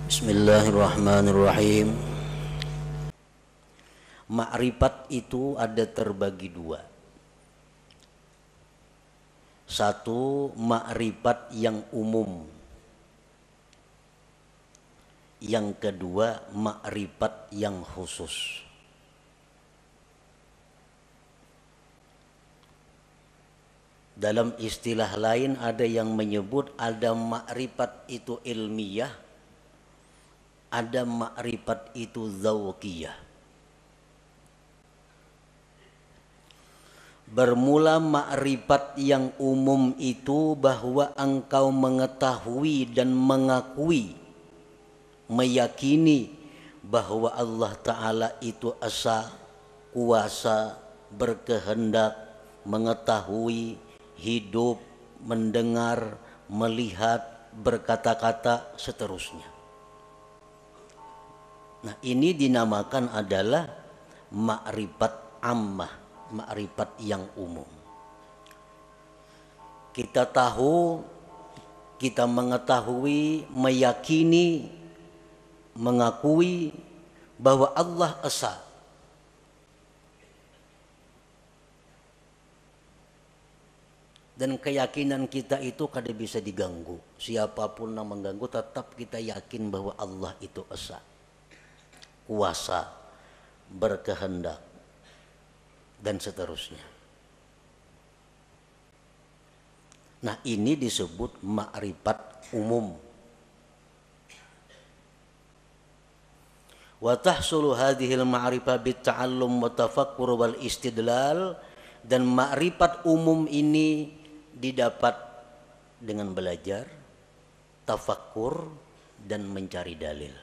Bismillahirrahmanirrahim. Ma'rifat itu ada terbagi dua. Satu, ma'rifat yang umum. Yang kedua, ma'rifat yang khusus. Dalam istilah lain ada yang menyebut ada ma'rifat itu ilmiah, ada ma'rifat itu dzauqiyah. Bermula ma'rifat yang umum itu bahwa engkau mengetahui dan mengakui, meyakini bahwa Allah Ta'ala itu esa, kuasa, berkehendak, mengetahui, hidup, mendengar, melihat, berkata-kata, seterusnya. Nah, ini dinamakan adalah ma'rifat ammah, ma'rifat yang umum. Kita tahu, kita mengetahui, meyakini, mengakui bahwa Allah esa. Dan keyakinan kita itu kada bisa diganggu. Siapapun yang mengganggu, tetap kita yakin bahwa Allah itu esa, kuasa, berkehendak, dan seterusnya. Nah, ini disebut ma'rifat umum. Wa tahsulu hadhil ma'rifah bitta'allum wa tafakkur wal istidlal, dan ma'rifat umum ini didapat dengan belajar, tafakkur, dan mencari dalil.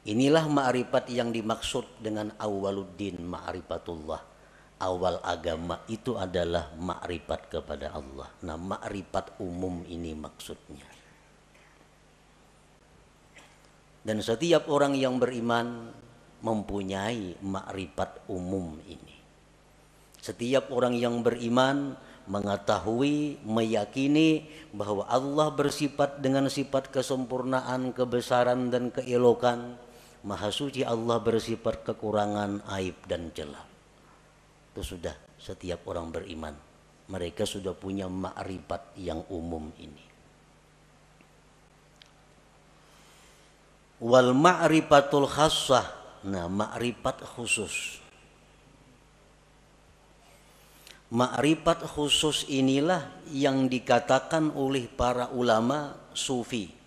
Inilah ma'rifat yang dimaksud dengan awwaluddin ma'rifatullah. Awal agama itu adalah ma'rifat kepada Allah. Nah, ma'rifat umum ini maksudnya. Dan setiap orang yang beriman mempunyai ma'rifat umum ini. Setiap orang yang beriman mengetahui, meyakini bahwa Allah bersifat dengan sifat kesempurnaan, kebesaran, dan keelokan. Maha suci Allah bersifat kekurangan, aib, dan celah. Itu sudah setiap orang beriman. Mereka sudah punya ma'rifat yang umum ini. Wal ma'rifatul khassah. Nah, ma'rifat khusus. Ma'rifat khusus inilah yang dikatakan oleh para ulama sufi.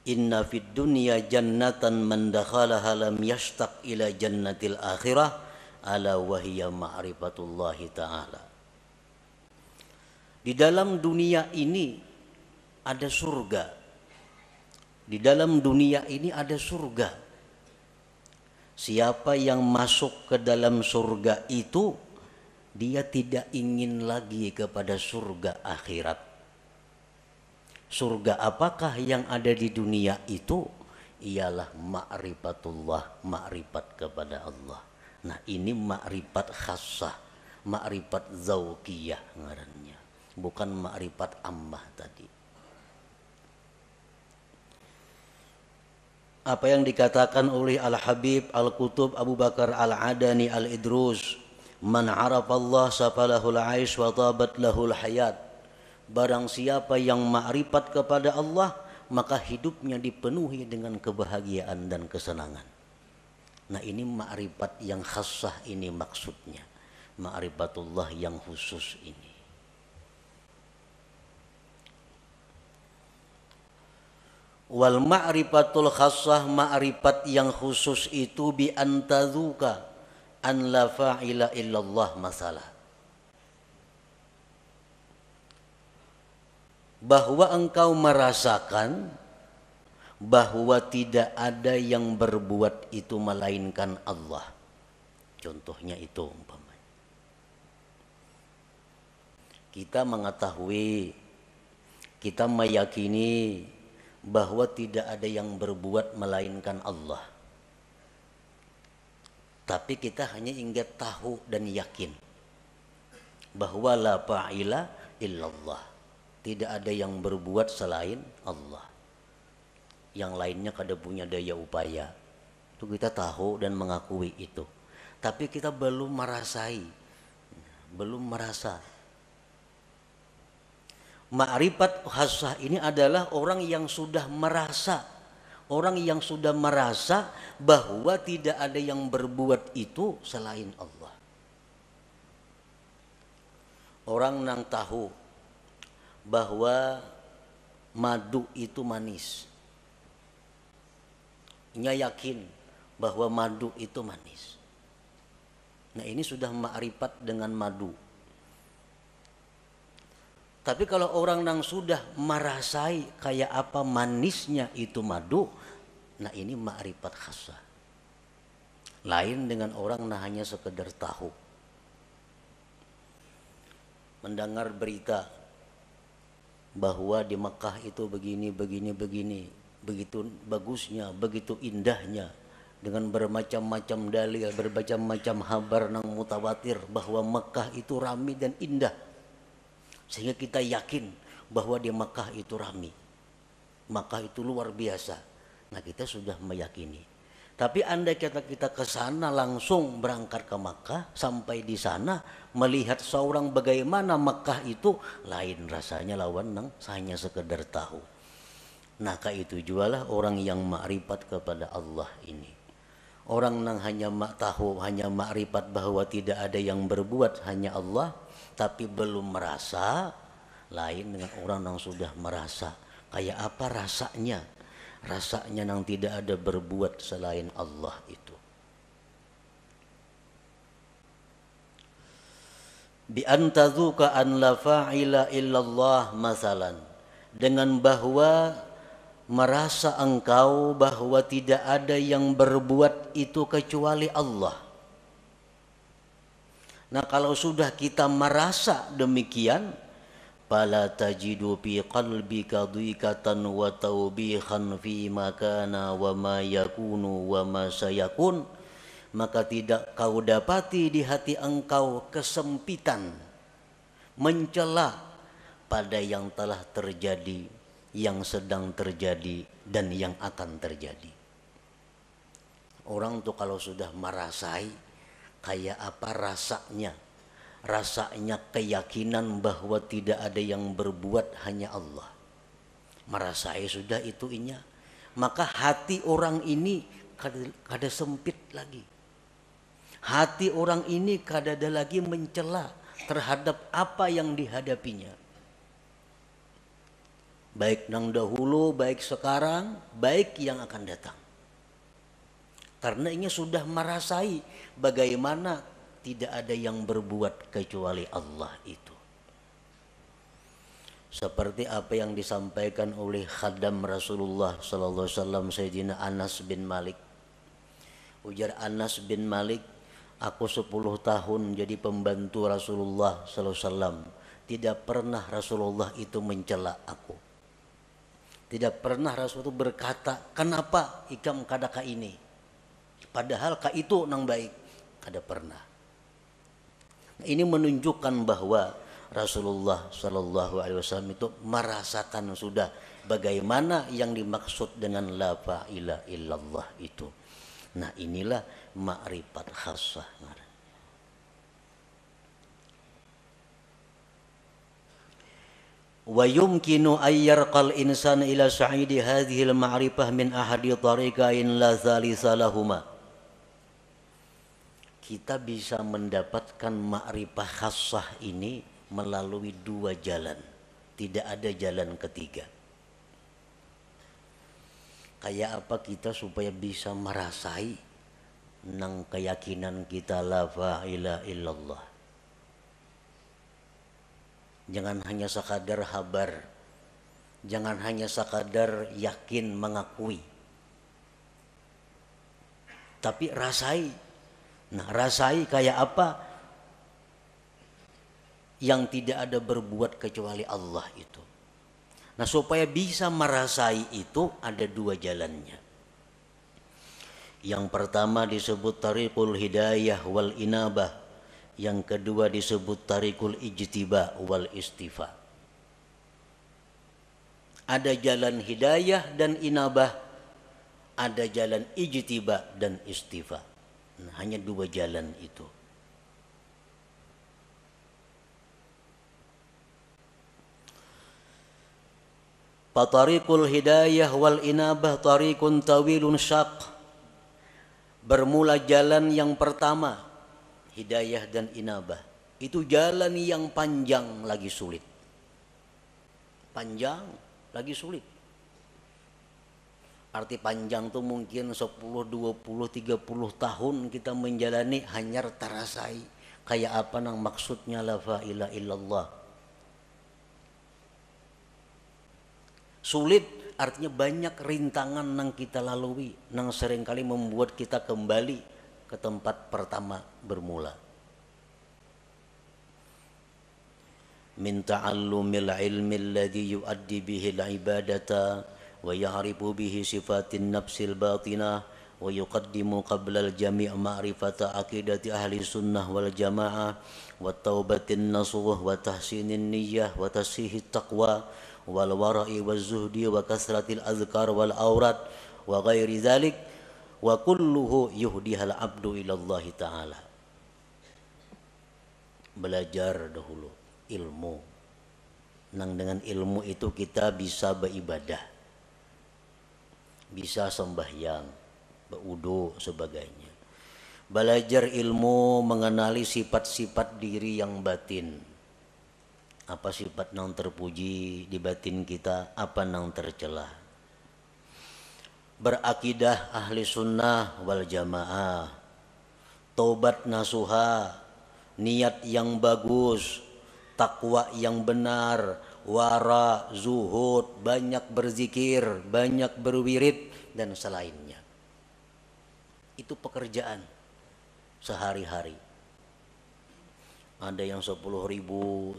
Inna fid dunya jannatan man dakhalaha lam yashtaq ila jannatil akhirah ala wahiyya ma'rifatullahi ta'ala. Di dalam dunia ini ada surga. Di dalam dunia ini ada surga. Siapa yang masuk ke dalam surga itu, dia tidak ingin lagi kepada surga akhirat. Surga apakah yang ada di dunia itu? Ialah ma'rifatullah, ma'rifat kepada Allah. Nah, ini ma'rifat khassah, ma'rifat dzauqiyah ngarannya, bukan ma'rifat ammah tadi. Apa yang dikatakan oleh Al-Habib Al-Qutub Abu Bakar Al-Adani Al-Idrus, man arafallah safalahul aish wa tabat lahul hayat. Barang siapa yang ma'rifat kepada Allah, maka hidupnya dipenuhi dengan kebahagiaan dan kesenangan. Nah, ini ma'rifat yang khassah ini maksudnya. Ma'rifatullah yang khusus ini. Wal ma'rifatul khassah, ma'rifat yang khusus itu bi antazuka an la fa'ila illallah masalah. Bahwa engkau merasakan bahwa tidak ada yang berbuat itu melainkan Allah. Contohnya itu umpamanya. Kita mengetahui, kita meyakini bahwa tidak ada yang berbuat melainkan Allah. Tapi kita hanya ingin tahu dan yakin bahwa la fa'ila illallah. tidak ada yang berbuat selain Allah. Yang lainnya kada punya daya upaya. Itu kita tahu dan mengakui itu. Tapi kita belum merasai, belum merasa. Ma'rifat khassah ini adalah orang yang sudah merasa, orang yang sudah merasa bahwa tidak ada yang berbuat itu selain Allah. Orang yang tahu bahwa madu itu manis, nya yakin bahwa madu itu manis. Nah, ini sudah ma'rifat dengan madu. Tapi kalau orang yang sudah merasai kayak apa manisnya itu madu, nah ini ma'rifat khassah. Lain dengan orang nah hanya sekedar tahu. Mendengar berita bahwa di Mekah itu begini, begitu bagusnya, begitu indahnya, dengan bermacam-macam dalil, bermacam-macam kabar nang mutawatir bahwa Mekah itu ramai dan indah. Sehingga kita yakin bahwa di Makkah itu ramai, Makkah itu luar biasa. Nah, kita sudah meyakini. Tapi andai kita ke sana langsung berangkat ke Makkah, sampai di sana melihat seorang bagaimana Makkah itu, lain rasanya lawan nang hanya sekedar tahu. Nah, itu jualah orang yang ma'rifat kepada Allah ini. Orang yang hanya tahu, hanya ma'rifat bahwa tidak ada yang berbuat hanya Allah, tapi belum merasa, lain dengan orang yang sudah merasa. Kayak apa rasanya? Rasanya yang tidak ada berbuat selain Allah itu. Bi antadzuka an la fa'ila illallah masalan. Dengan bahwa merasa engkau bahwa tidak ada yang berbuat itu kecuali Allah. Nah, kalau sudah kita merasa demikian, fala tajidu fi qalbika dhiqatan wa tawbihan fi ma kana wa ma yakunu wa ma sayakun, maka tidak kau dapati di hati engkau kesempitan, mencela pada yang telah terjadi, yang sedang terjadi, dan yang akan terjadi. Orang tuh kalau sudah merasai kayak apa rasanya, rasanya keyakinan bahwa tidak ada yang berbuat hanya Allah, merasai sudah itu inya, maka hati orang ini kada sempit lagi. Hati orang ini kada ada lagi mencela terhadap apa yang dihadapinya, baik nang dahulu, baik sekarang, baik yang akan datang. Karena ini sudah merasai bagaimana tidak ada yang berbuat kecuali Allah itu. Seperti apa yang disampaikan oleh khadam Rasulullah sallallahu alaihi wasallam Sayyidina Anas bin Malik. Ujar Anas bin Malik, aku 10 tahun jadi pembantu Rasulullah sallallahu alaihi wasallam. Tidak pernah Rasulullah itu mencela aku. Tidak pernah Rasulullah itu berkata, kenapa ikam kadaka ini? Padahal ka itu nang baik, kada pernah. Nah, ini menunjukkan bahwa Rasulullah Shallallahu Alaihi Wasallam itu merasakan sudah bagaimana yang dimaksud dengan la ilaha illallah itu. Nah, inilah ma'rifat khassah. Wa yumkinu ayyarqal insan ila sa'idi hadhihi al-ma'rifah min ahadi tariqain la thalitha lahuma. Kita bisa mendapatkan ma'rifah khassah ini melalui 2 jalan. Tidak ada jalan ketiga. Kayak apa kita supaya bisa merasai nang keyakinan kita la ilaha illallah. Jangan hanya sekadar habar. Jangan hanya sekadar yakin mengakui. Tapi rasai. Nah, rasai kayak apa? Yang tidak ada berbuat kecuali Allah itu. Nah, supaya bisa merasai itu ada 2 jalannya. Yang pertama disebut tariqul hidayah wal inabah. Yang kedua disebut tariqul ijtiba wal istifa. Ada jalan hidayah dan inabah, ada jalan ijtiba dan istifa. Nah, hanya dua jalan itu. Fatariqul hidayah wal inabah tariqun tawilun syaq. Bermula jalan yang pertama, hidayah dan inabah. Itu jalan yang panjang lagi sulit. Panjang lagi sulit. Arti panjang tuh mungkin 10, 20, 30 tahun kita menjalani hanya terasai. Kayak apa nang maksudnya la ilaha illallah. Sulit artinya banyak rintangan nang kita lalui, nang seringkali membuat kita kembali ke tempat pertama bermula. Min ta'allumil ilmi alladhi yuaddi bihi al-ibadata wa ya'rifu bihi sifatin nafsil batinah wa yuqaddimu qabla al-jami' ma'rifata aqidati ahli sunnah wal jamaah wa taubatin nasuh wa tahsinin niyyah wa tasihit taqwa wal wara'i waz zuhdi wa kasratil azkar wal aurat wa ghairi dzalik wa kulluhu yuhdihal abdu ilallah ta'ala. Belajar dahulu ilmu, nang dengan ilmu itu kita bisa beribadah, bisa sembahyang, berwudu sebagainya. Belajar ilmu mengenali sifat-sifat diri yang batin. Apa sifat nang terpuji di batin kita, apa nang tercela. Berakidah ahli sunnah wal jamaah, taubat nasuha, niat yang bagus, takwa yang benar, wara, zuhud, banyak berzikir, banyak berwirid dan selainnya. Itu pekerjaan sehari-hari. Ada yang 10.000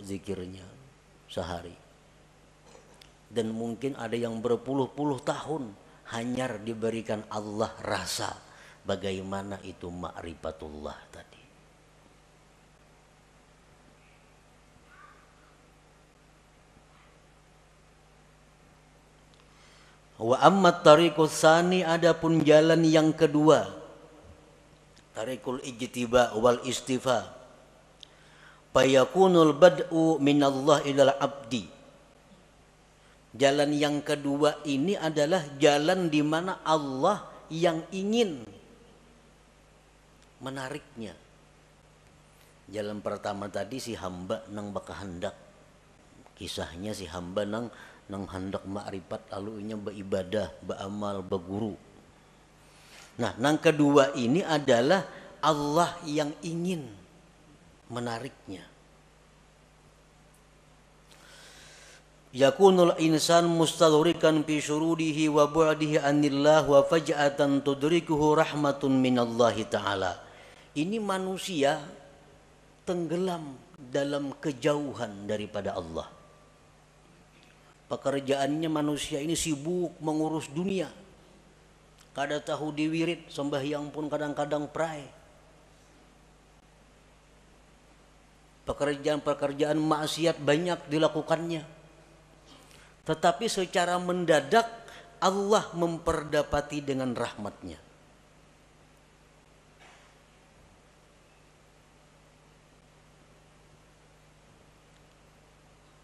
zikirnya sehari. Dan mungkin ada yang berpuluh-puluh tahun hanya diberikan Allah rasa bagaimana itu ma'rifatullah tadi. Wa ammat tariqus tsani, adapun jalan yang kedua, tariqul ijtiba wal istifa. Fayakunul bad'u minallah ilal abdi. Jalan yang kedua ini adalah jalan di mana Allah yang ingin menariknya. Jalan pertama tadi si hamba nang baka hendak. Kisahnya si hamba nang hendak ma'rifat lalu nya beribadah, beramal, berguru. Nah, nang kedua ini adalah Allah yang ingin menariknya. Yakunul insan mustadhrikan fi syurudihi wa bu'dihi anillah wa faj'atan tudrikuhu rahmatun minallahi ta'ala. Ini manusia tenggelam dalam kejauhan daripada Allah. Pekerjaannya manusia ini sibuk mengurus dunia. Kada tahu diwirid, sembahyang pun kadang-kadang pray. Pekerjaan-pekerjaan maksiat banyak dilakukannya. Tetapi secara mendadak Allah memperdapati dengan rahmatnya.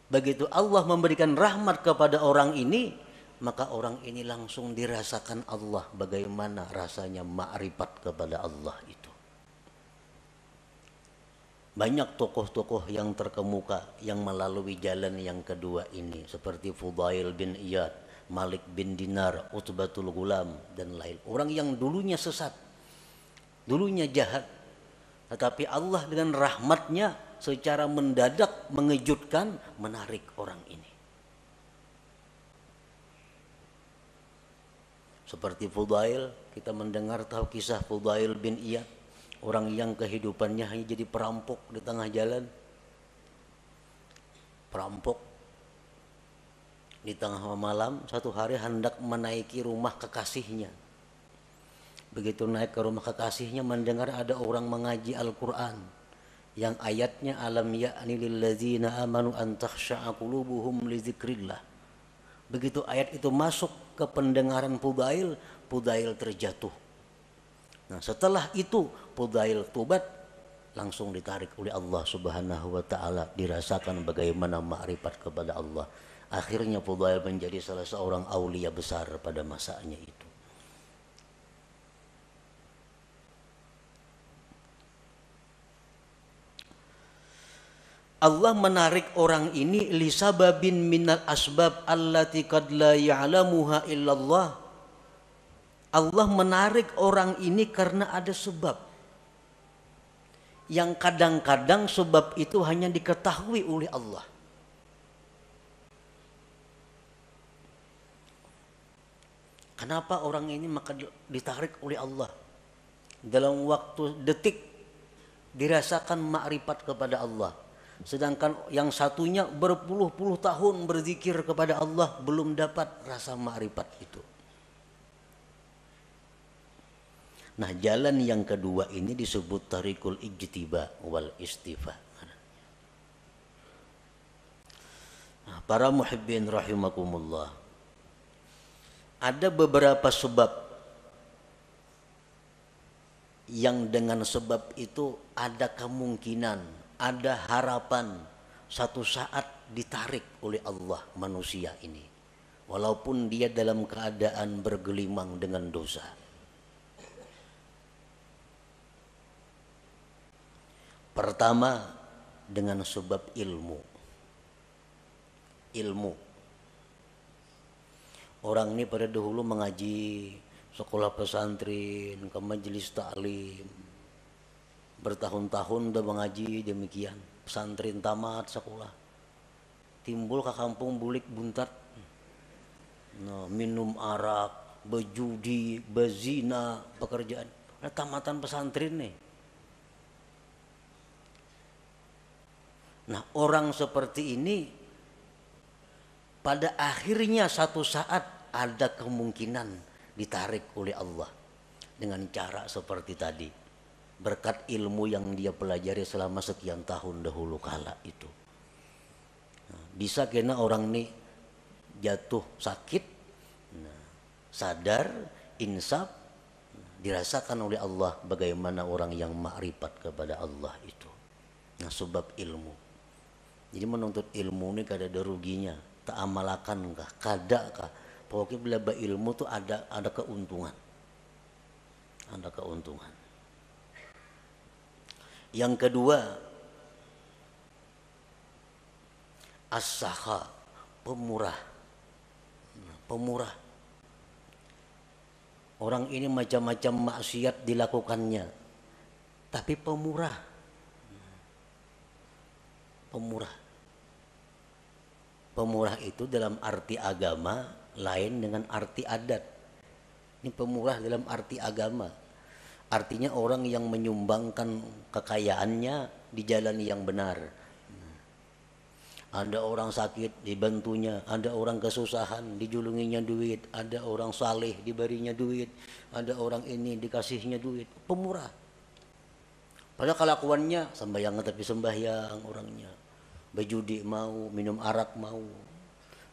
Begitu Allah memberikan rahmat kepada orang ini, maka orang ini langsung dirasakan Allah bagaimana rasanya ma'rifat kepada Allah itu. Banyak tokoh-tokoh yang terkemuka yang melalui jalan yang kedua ini, seperti Fudail bin Iyad, Malik bin Dinar, Utbatul Ghulam dan lain. Orang yang dulunya sesat, dulunya jahat, tetapi Allah dengan rahmatnya secara mendadak mengejutkan, menarik orang ini. Seperti Fudail, kita mendengar tahu kisah Fudail bin Iyad. Orang yang kehidupannya hanya jadi perampok di tengah jalan. Perampok. Di tengah malam, satu hari hendak menaiki rumah kekasihnya. Begitu naik ke rumah kekasihnya, mendengar ada orang mengaji Al-Quran. Yang ayatnya, alam ya'ni lilladzina amanu an takhsha'a qulubuhum li dzikrillah. Begitu ayat itu masuk ke pendengaran Fudail, Fudail terjatuh. Nah, setelah itu Fudail tobat, langsung ditarik oleh Allah Subhanahu wa taala, dirasakan bagaimana makrifat kepada Allah. Akhirnya Fudail menjadi salah seorang aulia besar pada masanya itu. Allah menarik orang ini lisababin minal asbab allati qad la ya'lamuha illallah. Allah menarik orang ini karena ada sebab yang kadang-kadang sebab itu hanya diketahui oleh Allah. Kenapa orang ini maka ditarik oleh Allah? Dalam waktu detik dirasakan makrifat kepada Allah. Sedangkan yang satunya berpuluh-puluh tahun berzikir kepada Allah belum dapat rasa makrifat itu. Nah, jalan yang kedua ini disebut tarikul ijtiba wal istifa. Nah, para muhibbin rahimakumullah, ada beberapa sebab yang dengan sebab itu ada kemungkinan, ada harapan satu saat ditarik oleh Allah manusia ini, walaupun dia dalam keadaan bergelimang dengan dosa. Pertama, dengan sebab ilmu. Orang ini pada dahulu mengaji sekolah pesantren, ke majelis taklim, bertahun-tahun udah mengaji demikian, pesantren tamat sekolah, timbul ke kampung bulik buntat, nah, minum arak, berjudi, berzina, pekerjaan. Nah, tamatan pesantren nih. Nah, orang seperti ini pada akhirnya satu saat ada kemungkinan ditarik oleh Allah dengan cara seperti tadi, berkat ilmu yang dia pelajari selama sekian tahun dahulu kala itu. Nah, bisa kena orang ini jatuh sakit, nah, sadar, insaf, dirasakan oleh Allah bagaimana orang yang makrifat kepada Allah itu. Nah, sebab ilmu. Jadi menuntut ilmu ini kada ada ruginya, tak amalakan kah, kada kah. Pokoknya bila ilmu tuh ada keuntungan. Ada keuntungan. Yang kedua, as-sakha, pemurah. Pemurah. Orang ini macam-macam maksiat dilakukannya, tapi pemurah. Pemurah. Pemurah itu dalam arti agama lain dengan arti adat. Ini pemurah dalam arti agama. Artinya orang yang menyumbangkan kekayaannya di jalan yang benar. Ada orang sakit dibantunya, ada orang kesusahan dijulunginya duit, ada orang saleh diberinya duit, ada orang ini dikasihnya duit. Pemurah. Padahal kelakuannya sembahyang tapi sembahyang orangnya. Berjudi mau, minum arak mau.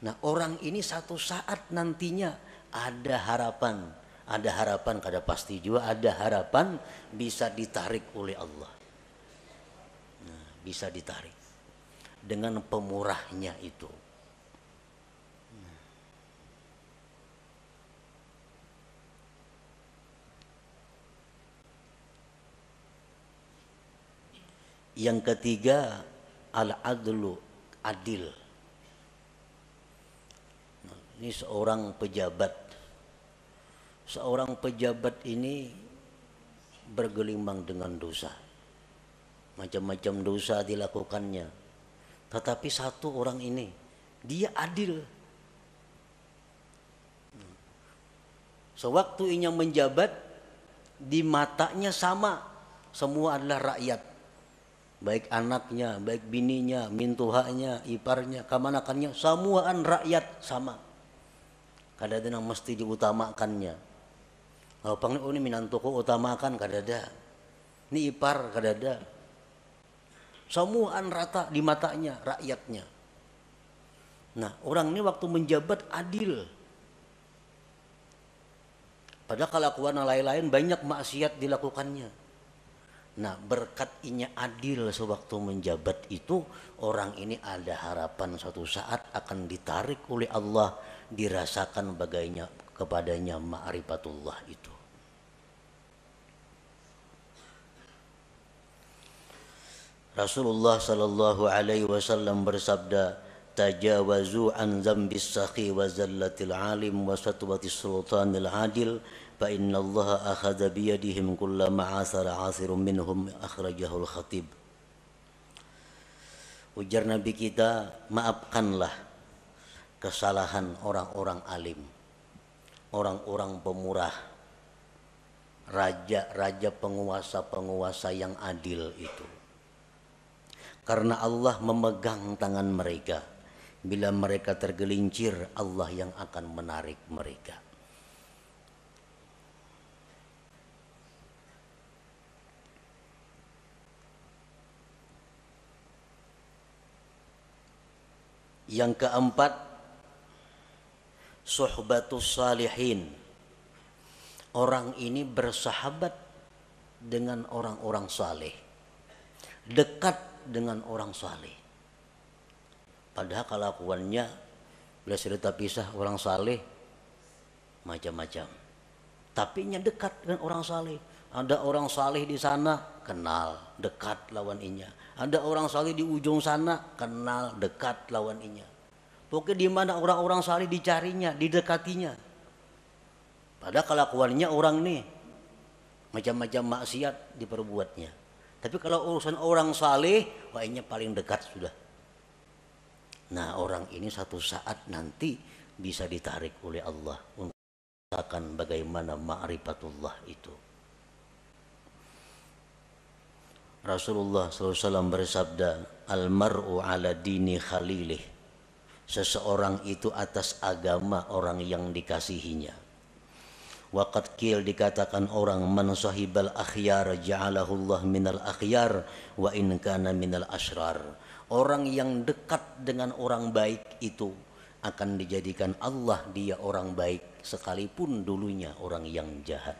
Nah, orang ini satu saat nantinya ada harapan kada pasti juga, ada harapan bisa ditarik oleh Allah. Nah, bisa ditarik dengan pemurahnya itu. Yang ketiga, al-adlu, adil. Nah, ini seorang pejabat. Seorang pejabat ini bergelimang dengan dosa. Macam-macam dosa dilakukannya. Tetapi satu orang ini, dia adil. Sewaktu ia menjabat, di matanya sama. Semua adalah rakyat. Baik anaknya, baik bininya, mintuhanya, iparnya, kamanakannya, semuaan rakyat sama. Kada ada yang mesti diutamakannya. Kalau pang ini minantuku utamakan, kada ada. Ini ipar, kada ada. Semuaan rata di matanya rakyatnya. Nah, orang ini waktu menjabat adil. Padahal kelakuan lain-lain banyak maksiat dilakukannya. Nah, berkat inya adil sewaktu menjabat itu, orang ini ada harapan suatu saat akan ditarik oleh Allah, dirasakan bagainya kepadanya ma'rifatullah itu. Rasulullah sallallahu alaihi wasallam bersabda, tajawazu an dzambis sakhi wa zallatil alim wa satwatis sultanil adil fa innallaha akhadha biyadihim kulla ma'asara asirun minhum, akhrajahul khatib. Ujar Nabi kita, maafkanlah kesalahan orang-orang alim, orang-orang pemurah, raja-raja, penguasa-penguasa yang adil itu. Karena Allah memegang tangan mereka. Bila mereka tergelincir, Allah yang akan menarik mereka. Yang keempat, suhbatus salihin. Orang ini bersahabat dengan orang-orang saleh, dekat dengan orang saleh. Padahal kelakuannya bila cerita pisah orang saleh macam-macam, tapi nya dekat dengan orang saleh. Ada orang saleh di sana, kenal, dekat lawan inya. Ada orang saleh di ujung sana, kenal, dekat lawan inya. Pokoknya di mana orang-orang saleh dicarinya, didekatinya. Padahal kelakuannya orang nih macam-macam maksiat diperbuatnya. Tapi kalau urusan orang saleh, wahnya paling dekat sudah. Nah, orang ini satu saat nanti bisa ditarik oleh Allah untuk merasakan bagaimana ma'rifatullah itu. Rasulullah SAW bersabda, al-mar'u ala dini khalilih. Seseorang itu atas agama orang yang dikasihinya. Waqad qil, dikatakan orang, man sahibal akhyar ja'alahu Allah minal akhyar wa in kana minal asrar. Orang yang dekat dengan orang baik itu akan dijadikan Allah dia orang baik sekalipun dulunya orang yang jahat.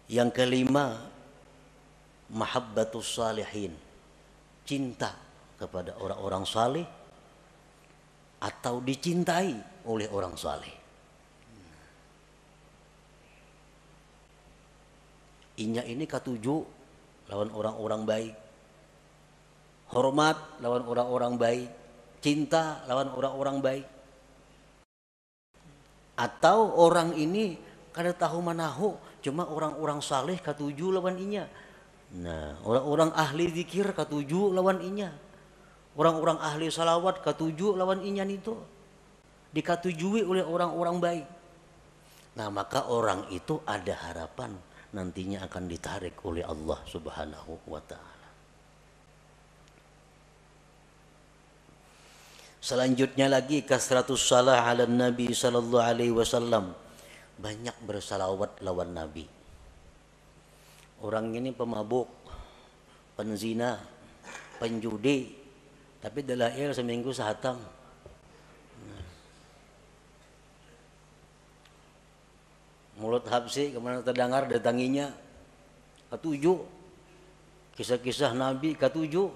Yang kelima, mahabbatus salihin. Cinta kepada orang-orang saleh atau dicintai oleh orang saleh. Inya ini katuju lawan orang-orang baik, hormat lawan orang-orang baik, cinta lawan orang-orang baik. Atau orang ini kada tahu manahu, cuma orang-orang saleh katuju lawan inya. Nah, orang-orang ahli zikir katuju lawan inya. Orang-orang ahli salawat katuju lawan inya itu. Dikatujui oleh orang-orang baik. Nah, maka orang itu ada harapan nantinya akan ditarik oleh Allah Subhanahu wa ta'ala. Selanjutnya lagi, kasratus salah ala Nabi sallallahu alaihi wasallam. Banyak bersalawat lawan Nabi. Orang ini pemabuk, penzina, penjudi, tapi dalail seminggu sehatam. Mulut habsi kemana terdengar datanginya, katuju. Kisah-kisah Nabi katuju.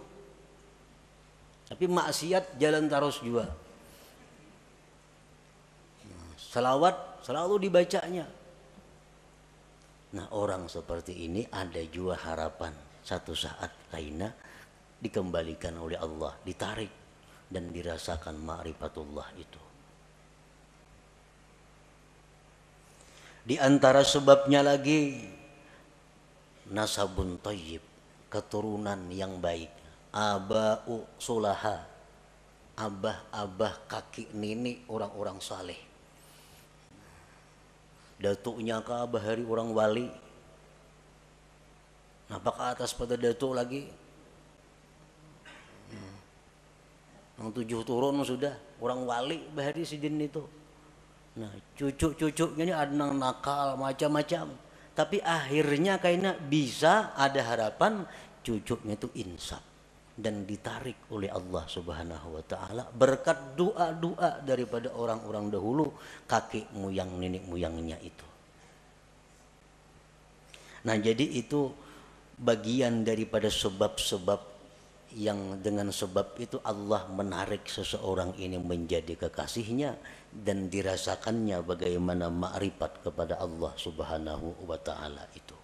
Tapi maksiat jalan terus juga. Salawat selalu dibacanya. Nah, orang seperti ini ada juga harapan satu saat kaina dikembalikan oleh Allah, ditarik dan dirasakan ma'rifatullah itu. Di antara sebabnya lagi, nasabun thayyib, keturunan yang baik. Aba'u sulaha, abah-abah, kakek nenek orang-orang saleh. Datuknya ke abah hari orang wali. Napa ke atas pada datuk lagi? Yang 7 turun sudah orang wali bahari sidin itu. Nah, cucu-cucunya ini ada yang nakal macam-macam. Tapi akhirnya kayaknya bisa ada harapan cucunya itu insaf dan ditarik oleh Allah Subhanahu wa taala berkat doa-doa daripada orang-orang dahulu, kakek moyang nenek moyangnya itu. Nah, jadi itu bagian daripada sebab-sebab yang dengan sebab itu Allah menarik seseorang ini menjadi kekasihnya dan dirasakannya bagaimana makrifat kepada Allah Subhanahu wa taala itu.